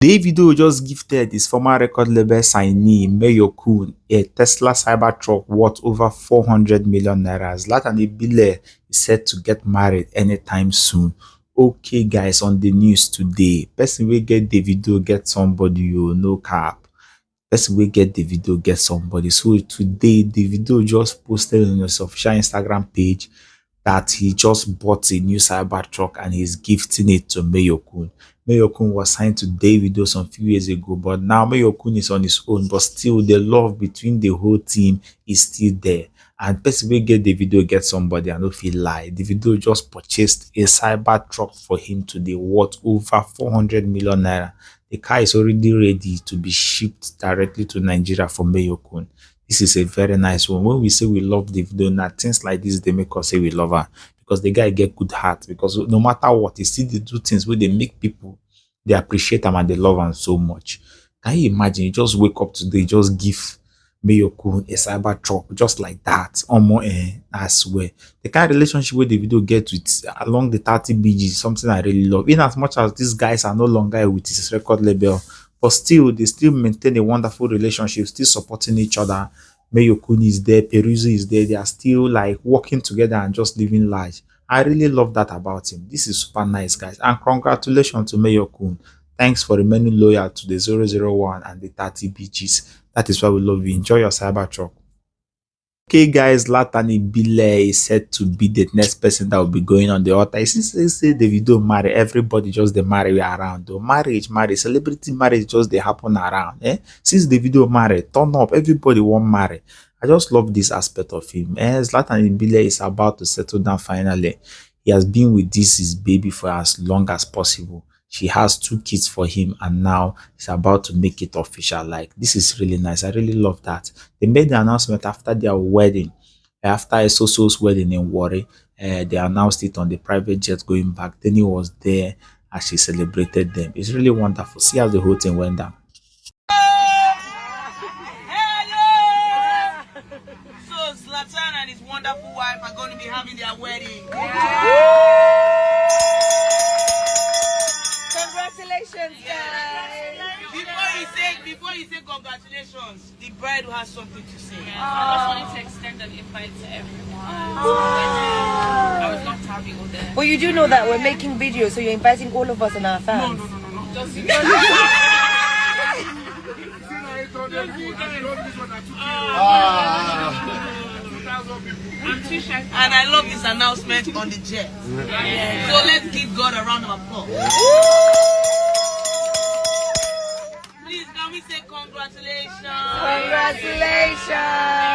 Davido just gifted his former record label signee Mayorkun a Tesla Cybertruck worth over 400 million naira. Zlatan Ibile is set to get married anytime soon. Okay, guys, on the news today, person will get Davido get somebody, you no cap. Person will get Davido get somebody. So today, Davido just posted on his official Instagram page that he just bought a new Cybertruck and he's gifting it to Mayorkun. Mayorkun was signed to Davido some few years ago, but now Mayorkun is on his own, but still the love between the whole team is still there. And person will get Davido get somebody, I don't feel lie. Davido just purchased a Cybertruck for him today worth over 400 million naira. The car is already ready to be shipped directly to Nigeria for Mayorkun. This is a very nice one. When we say we love Davido, now things like this they make us say we love her, because the guy get good heart. Because no matter what, he still they do things where they make people they appreciate him and they love him so much. Can you imagine? You just wake up today, just give Mayorkun a Cybertruck just like that. I swear. The kind of relationship where Davido get with along the 30 BG is something I really love. In as much as these guys are no longer with his record label, but still they still maintain a wonderful relationship, still supporting each other. Mayorkun is there, Peruzzi is there, they are still like working together and just living life. I really love that about him. This is super nice, guys, and congratulations to Mayorkun. Thanks for remaining loyal to the 001 and the 30 BGs. That is why we love you. Enjoy your Cybertruck. Okay, guys, Zlatan Ibile is said to be the next person that will be going on the altar. Since they say Davido marry, everybody just they marry around. Though marriage, celebrity marriage just they happen around. Since Davido marry, turn up, everybody want marry. I just love this aspect of him. Zlatan Ibile is about to settle down finally. He has been with this his baby for as long as possible. She has 2 kids for him and now he's about to make it official. Like, this is really nice. I really love that. They made the announcement after their wedding, after Esoso's wedding in Warri. They announced it on the private jet going back. Then he was there as she celebrated them. It's really wonderful. See how the whole thing went down. So Zlatan and his wonderful wife are going to be having their wedding. Congratulations, guys. Before you say congratulations, the bride will have something to say. Yes, I just wanted to extend an invite to everyone. I was not happy all there. But you do know that we're making videos, so you're inviting all of us and our fans. No. Just I'm too shy. And I love this announcement on the jet. Yeah. So let's give God a round of applause. Please, can we say congratulations? Congratulations.